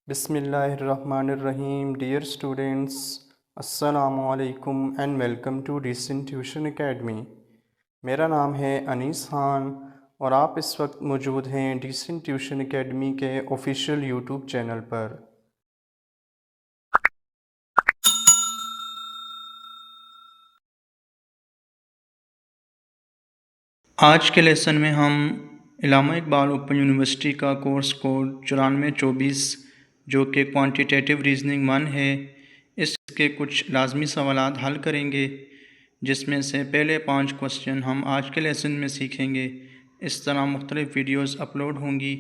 बिस्मिल्लाहिर्रहमानिर्रहीम। Dear students, अस्सलामु अलैकुम and welcome to Decent Tuition Academy. मेरा नाम है अनीस खान और आप इस वक्त मौजूद हैं डिसेंट ट्यूशन एकेडमी के ऑफिशियल यूट्यूब चैनल पर। आज के लेसन में हम इल्लामा इकबाल ओपन यूनिवर्सिटी का कोर्स कोड 9424 जो कि क्वांटिटेटिव रीजनिंग 1 है, इसके कुछ लाजमी सवालात हल करेंगे, जिसमें से पहले 5 क्वेश्चन हम आज के लेसन में सीखेंगे। इस तरह मुख्तलिफ़ वीडियोस अपलोड होंगी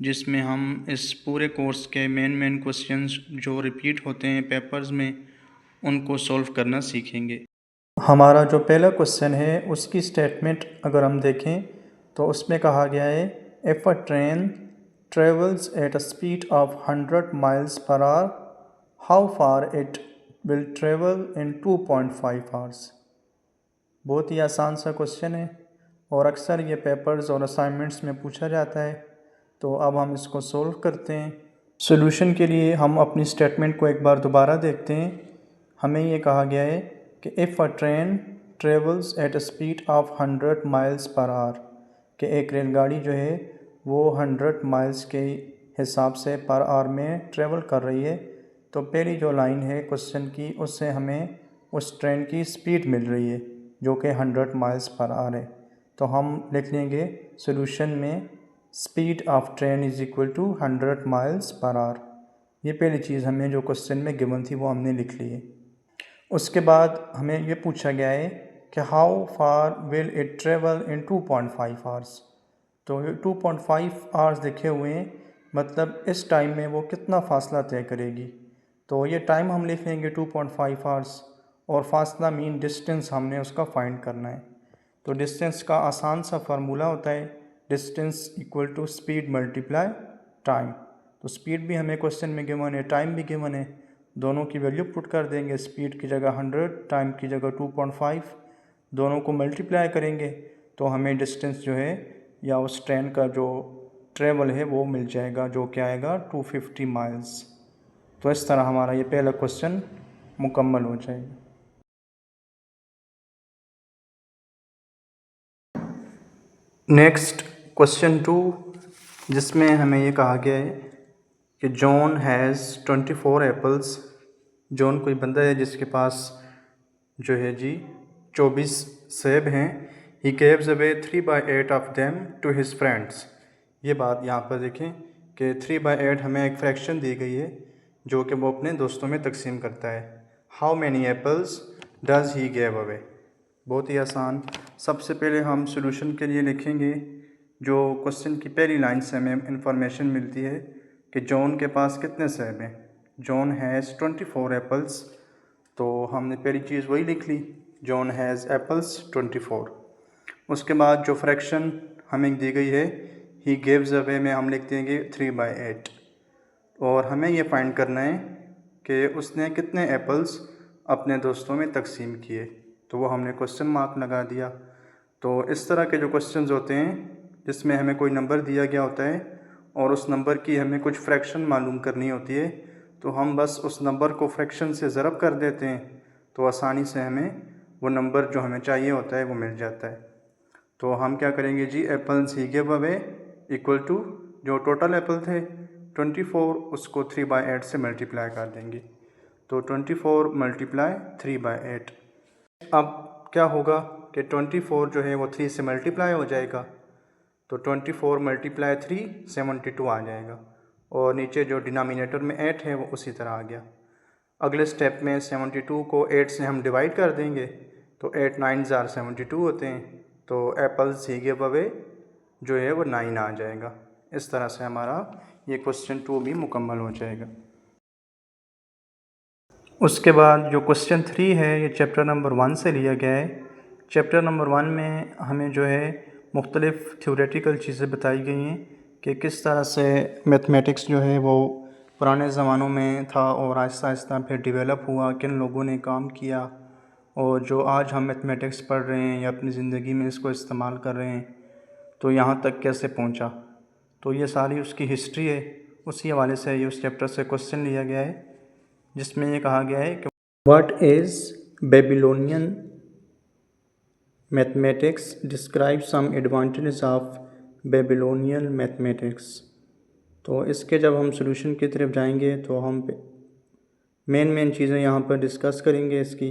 जिसमें हम इस पूरे कोर्स के मेन क्वेश्चंस जो रिपीट होते हैं पेपर्स में, उनको सॉल्व करना सीखेंगे। हमारा जो पहला क्वेश्चन है उसकी स्टेटमेंट अगर हम देखें तो उसमें कहा गया है, if a train travels at a speed of 100 miles per our, how far it will travel in 2.5 hours. बहुत ही आसान सा क्वेश्चन है और अक्सर ये पेपर्स और असाइनमेंट्स में पूछा जाता है। तो अब हम इसको सोल्व करते हैं। सॉल्यूशन के लिए हम अपनी स्टेटमेंट को एक बार दोबारा देखते हैं। हमें ये कहा गया है कि if a train travels at a speed of 100 miles per our, कि एक रेलगाड़ी जो है वो 100 माइल्स के हिसाब से पर आवर में ट्रेवल कर रही है। तो पहली जो लाइन है क्वेश्चन की, उससे हमें उस ट्रेन की स्पीड मिल रही है जो कि 100 माइल्स पर आवर है। तो हम लिख लेंगे सॉल्यूशन में speed of train is equal to 100 miles per hour. ये पहली चीज़ हमें जो क्वेश्चन में गिवन थी वो हमने लिख ली है। उसके बाद हमें ये पूछा गया है कि how far will it travel in 2.5 hours. तो ये 2.5 आवर्स लिखे हुए हैं, मतलब इस टाइम में वो कितना फ़ासला तय करेगी। तो ये टाइम हम लिख लेंगे 2.5 आवर्स, और फासला मीन डिस्टेंस हमने उसका फाइंड करना है। तो डिस्टेंस का आसान सा फार्मूला होता है, distance equal to speed multiply time. तो स्पीड भी हमें क्वेश्चन में गिवन है, टाइम भी गिवन है, दोनों की वैल्यू पुट कर देंगे। स्पीड की जगह 100, टाइम की जगह 2.5, दोनों को मल्टीप्लाई करेंगे तो हमें डिस्टेंस जो है या उस ट्रेन का जो ट्रेवल है वो मिल जाएगा, जो क्या आएगा 250 माइल्स। तो इस तरह हमारा ये पहला क्वेश्चन मुकम्मल हो जाएगा। नेक्स्ट क्वेश्चन 2, जिसमें हमें ये कहा गया है कि जॉन हैज़ 24 एप्पल्स। जॉन कोई बंदा है जिसके पास जो है जी 24 सेब हैं। He gives away 3/8 of them to his friends. ये बात यहाँ पर देखें कि 3/8 हमें एक फ्रैक्शन दी गई है जो कि वो अपने दोस्तों में तकसीम करता है। How many apples does he gave away. बहुत ही आसान। सबसे पहले हम सॉल्यूशन के लिए लिखेंगे, जो क्वेश्चन की पहली लाइन से हमें इंफॉर्मेशन मिलती है कि जॉन के पास कितने सेब हैं। जॉन हैज़ 24 एप्पल्स, तो हमने पहली चीज़ वही लिख ली, जॉन हैज़ एप्पल्स 24। उसके बाद जो फ्रैक्शन हमें दी गई है, ही गिव्स अवे में हम लिख देंगे 3/8, और हमें ये फाइंड करना है कि उसने कितने एप्पल्स अपने दोस्तों में तकसीम किए। तो वो हमने क्वेश्चन मार्क लगा दिया। तो इस तरह के जो क्वेश्चंस होते हैं जिसमें हमें कोई नंबर दिया गया होता है और उस नंबर की हमें कुछ फ्रैक्शन मालूम करनी होती है, तो हम बस उस नंबर को फ्रैक्शन से ज़रब कर देते हैं, तो आसानी से हमें वो नंबर जो हमें चाहिए होता है वो मिल जाता है। तो हम क्या करेंगे जी, apples he give away equal to जो टोटल एप्पल थे 24, उसको 3/8 से मल्टीप्लाई कर देंगे। तो 24 मल्टीप्लाई 3/8। अब क्या होगा कि 24 जो है वो 3 से मल्टीप्लाई हो जाएगा, तो 24 मल्टीप्लाई 3 72 आ जाएगा, और नीचे जो डिनोमिनेटर में 8 है वो उसी तरह आ गया। अगले स्टेप में 72 को 8 से हम डिवाइड कर देंगे, तो 8 9 ज़ार 72 होते हैं, तो एप्पल्स ही गिव अवे जो है वो 9 आ जाएगा। इस तरह से हमारा ये क्वेश्चन 2 भी मुकम्मल हो जाएगा। उसके बाद जो क्वेश्चन 3 है ये चैप्टर नंबर 1 से लिया गया है। चैप्टर नंबर 1 में हमें जो है मुख्तलिफ़ थ्योरेटिकल चीज़ें बताई गई हैं कि किस तरह से मैथमेटिक्स जो है वो पुराने ज़मानों में था और आहिस्ता आहिस्ता फिर डेवलप हुआ, किन लोगों ने काम किया, और जो आज हम मैथमेटिक्स पढ़ रहे हैं या अपनी ज़िंदगी में इसको इस्तेमाल कर रहे हैं तो यहाँ तक कैसे पहुँचा। तो ये सारी उसकी हिस्ट्री है। उसी हवाले से ये उस चैप्टर से क्वेश्चन लिया गया है, जिसमें ये कहा गया है कि what is Babylonian mathematics, describe some advantages of Babylonian mathematics. तो इसके जब हम सॉल्यूशन की तरफ जाएंगे तो हम मेन चीज़ें यहाँ पर डिस्कस करेंगे इसकी।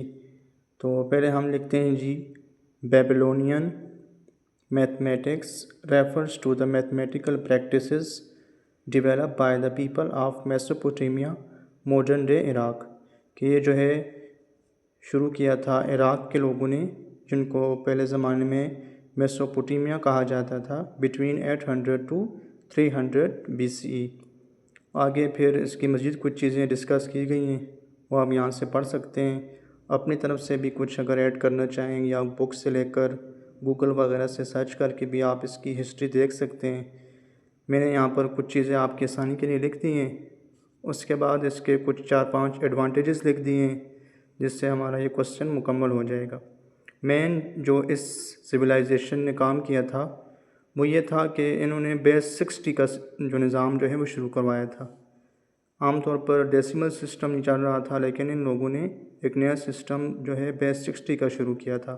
तो पहले हम लिखते हैं जी, Babylonian mathematics refers to the mathematical practices develop by the people of Mesopotamia modern day Iraq. कि ये जो है शुरू किया था इराक के लोगों ने, जिनको पहले ज़माने में मेसोपोटामिया कहा जाता था, बिटवीन 800 टू 300 BCE। आगे फिर इसकी मज़ीद कुछ चीज़ें डिस्कस की गई हैं, वो आप यहाँ से पढ़ सकते हैं। अपनी तरफ से भी कुछ अगर ऐड करना चाहें या बुक से लेकर गूगल वगैरह से सर्च करके भी आप इसकी हिस्ट्री देख सकते हैं। मैंने यहाँ पर कुछ चीज़ें आपकी आसानी के लिए लिख दी हैं। उसके बाद इसके कुछ 4-5 एडवांटेजेस लिख दिए हैं, जिससे हमारा ये क्वेश्चन मुकम्मल हो जाएगा। मेन जो इस सिविलाइजेशन ने काम किया था वो ये था कि इन्होंने बेस 60 का जो निज़ाम जो है वो शुरू करवाया था। आमतौर पर डेसिमल सिस्टम नहीं चल रहा था, लेकिन इन लोगों ने एक नया सिस्टम जो है बेस 60 का शुरू किया था।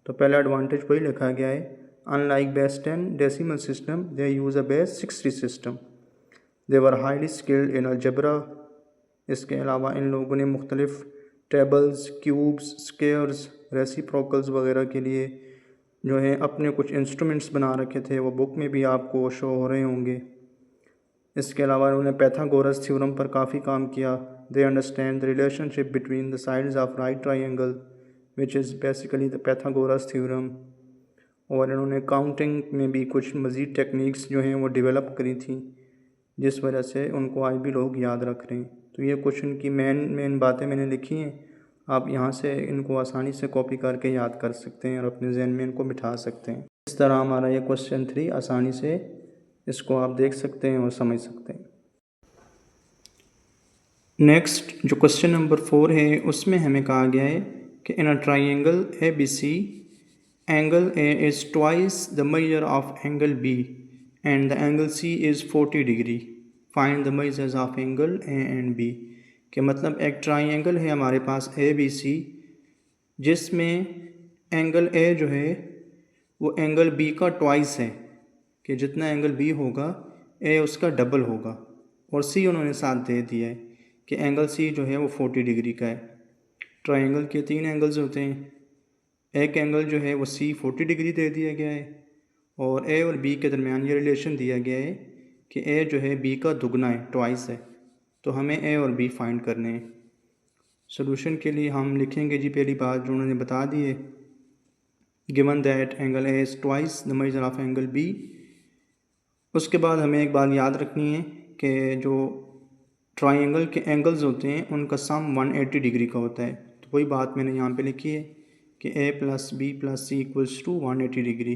तो पहला एडवांटेज वही लिखा गया है, unlike base 10 decimal system they use a base 60 system, they were highly skilled in algebra. इसके अलावा इन लोगों ने मुख्तलिफ़ टेबल्स, क्यूब्स, स्क्वेयर्स, रेसिप्रोकल्स वगैरह के लिए जो है अपने कुछ इंस्ट्रूमेंट्स बना रखे थे, वो बुक में भी आपको शो हो रहे होंगे। इसके अलावा उन्होंने पैथागोरस थ्योरम पर काफ़ी काम किया। They understand the relationship between the sides of right triangle which is basically the Pythagoras theorem. और इन्होंने काउंटिंग में भी कुछ मज़ीद टेक्निक्स जो हैं वो डेवलप करी थी, जिस वजह से उनको आज भी लोग याद रख रहे हैं। तो ये कुछ उनकी मेन बातें मैंने लिखी हैं, आप यहाँ से इनको आसानी से कॉपी करके याद कर सकते हैं और अपने जहन में इनको बिठा सकते हैं। इस तरह हमारा ये क्वेश्चन 3 आसानी से इसको आप देख सकते हैं और समझ सकते हैं। नेक्स्ट जो क्वेश्चन नंबर 4 है, उसमें हमें कहा गया है कि in a triangle ABC angle A is twice the measure of angle B and the angle C is 40 degree, find the measures of angle A and B। के मतलब एक ट्राइंगल है हमारे पास ABC, जिसमें एंगल A जो है वो एंगल B का ट्वाइस है, कि जितना एंगल B होगा A उसका डबल होगा। और C उन्होंने साथ दे दिया है कि एंगल C जो है वो 40 डिग्री का है। ट्राइंगल के 3 एंगल्स होते हैं, एक एंगल जो है वो C 40 डिग्री दे दिया गया है, और A और B के दरमियान ये रिलेशन दिया गया है कि A जो है B का दुगना है, ट्वाइस है। तो हमें A और B फाइंड करने हैं। सॉल्यूशन के लिए हम लिखेंगे जी, पहली बात जो उन्होंने बता दी है, given that angle A is twice the measure of angle B। उसके बाद हमें एक बात याद रखनी है कि जो ट्राइंगल के एंगल्स होते हैं उनका सम 180 डिग्री का होता है। तो वही बात मैंने यहाँ पे लिखी है कि A + B + C = 180 डिग्री,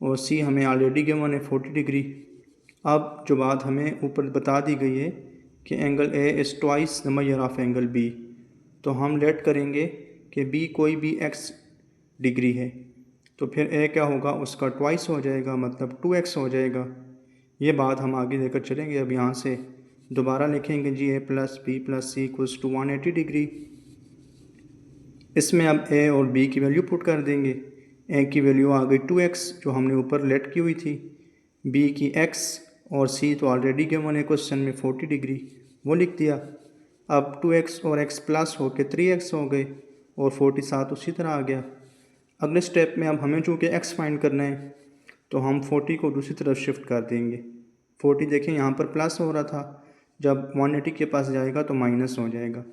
और C हमें ऑलरेडी गिवन है 40 डिग्री। अब जो बात हमें ऊपर बता दी गई है कि angle A is twice the measure of angle B, तो हम लेट करेंगे कि B कोई भी x डिग्री है, तो फिर A क्या होगा, उसका ट्वाइस हो जाएगा, मतलब 2x हो जाएगा। ये बात हम आगे लेकर चलेंगे। अब यहाँ से दोबारा लिखेंगे जी, A + B + C = 180 डिग्री। इसमें अब A और B की वैल्यू पुट कर देंगे। A की वैल्यू आ गई 2x जो हमने ऊपर लेट की हुई थी, B की x, और C तो ऑलरेडी गिवन है क्वेश्चन में 40 डिग्री, वो लिख दिया। अब 2x और x प्लस होकर 3x हो गए, और 47 उसी तरह आ गया। अगले स्टेप में अब हमें चूँकि x फाइंड करना है, तो हम 40 को दूसरी तरफ शिफ्ट कर देंगे। 40 देखें यहाँ पर प्लस हो रहा था, जब 180 के पास जाएगा तो माइनस हो जाएगा,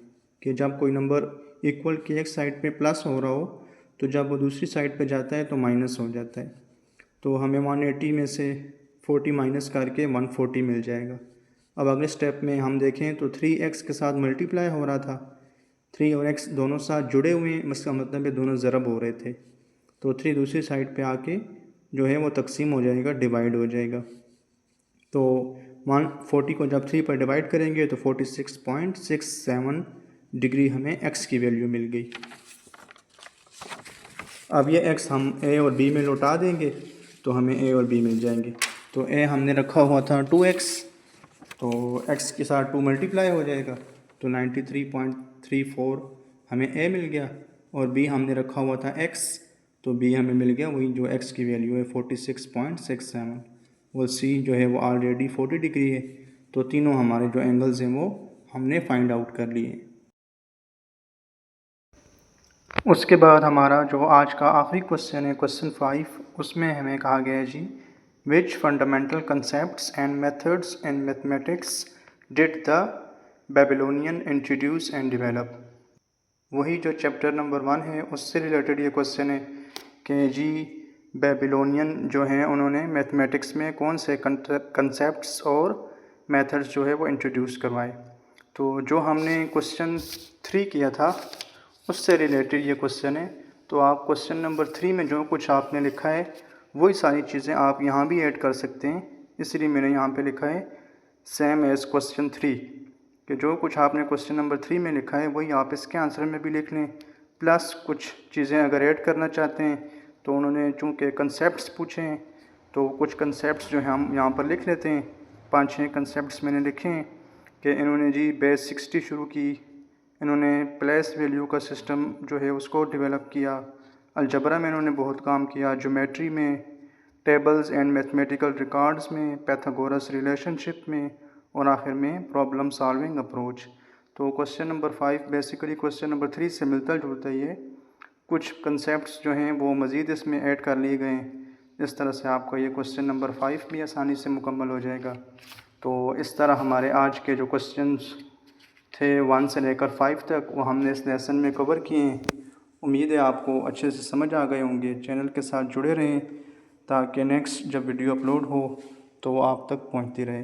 कि जब कोई नंबर इक्वल की एक साइड पे प्लस हो रहा हो तो जब वो दूसरी साइड पे जाता है तो माइनस हो जाता है। तो हमें 180 में से 40 माइनस करके 140 मिल जाएगा। अब अगले स्टेप में हम देखें तो 3x के साथ मल्टीप्लाई हो रहा था, 3 और x दोनों साथ जुड़े हुए हैं, इसका मतलब है दोनों ज़रब हो रहे थे। तो 3 दूसरी साइड पे आके जो है वो तकसीम हो जाएगा, डिवाइड हो जाएगा। तो 140 को जब 3 पर डिवाइड करेंगे तो 46.67 डिग्री हमें x की वैल्यू मिल गई। अब ये x हम a और b में लौटा देंगे तो हमें a और b मिल जाएंगे। तो a हमने रखा हुआ था 2x, तो x के साथ 2 मल्टीप्लाई हो जाएगा, तो 93.34 हमें a मिल गया, और b हमने रखा हुआ था x, तो b हमें मिल गया वही जो x की वैल्यू है 46.67, और c जो है वो ऑलरेडी 40 डिग्री है। तो तीनों हमारे जो एंगल्स हैं वो हमने फाइंड आउट कर लिए। उसके बाद हमारा जो आज का आखिरी क्वेश्चन है, क्वेश्चन 5, उसमें हमें कहा गया है जी, which fundamental concepts and methods in mathematics did the Babylonian introduce and develop. वही जो चैप्टर नंबर 1 है उससे रिलेटेड ये क्वेश्चन है कि जी बेबीलोनियन जो हैं उन्होंने मैथमेटिक्स में कौन से कंसेप्ट्स और मेथड्स जो है वो इंट्रोड्यूस करवाए। तो जो हमने क्वेश्चन 3 किया था उससे रिलेटेड ये क्वेश्चन है। तो आप क्वेश्चन नंबर 3 में जो कुछ आपने लिखा है वही सारी चीज़ें आप यहाँ भी ऐड कर सकते हैं, इसलिए मैंने यहाँ पे लिखा है सेम एज़ क्वेश्चन 3, कि जो कुछ आपने क्वेश्चन नंबर 3 में लिखा है वही आप इसके आंसर में भी लिख लें, प्लस कुछ चीज़ें अगर ऐड करना चाहते हैं तो उन्होंने चूँकि कंसेप्ट्स पूछे हैं तो कुछ कंसेप्ट्स जो हैं हम यहाँ पर लिख लेते हैं। 5-6 कंसेप्ट्स मैंने लिखे हैं कि इन्होंने जी बेस 60 शुरू की, इन्होंने प्लेस वैल्यू का सिस्टम जो है उसको डेवलप किया, अलजबरा में इन्होंने बहुत काम किया, ज्योमेट्री में, टेबल्स एंड मैथमेटिकल रिकॉर्ड्स में, पैथागोरस रिलेशनशिप में, और आखिर में प्रॉब्लम सॉल्विंग अप्रोच। तो question number 5 basically question number 3 से मिलता जुलता ही है, कुछ कंसेप्ट्स जो हैं वो मज़ीद इसमें ऐड कर लिए गए हैं। इस तरह से आपका ये क्वेश्चन नंबर 5 भी आसानी से मुकम्मल हो जाएगा। तो इस तरह हमारे आज के जो क्वेश्चंस थे 1 से लेकर 5 तक वो हमने इस लेसन में कवर किए हैं। उम्मीद है आपको अच्छे से समझ आ गए होंगे। चैनल के साथ जुड़े रहें ताकि नेक्स्ट जब वीडियो अपलोड हो तो वो आप तक पहुंचती रहे।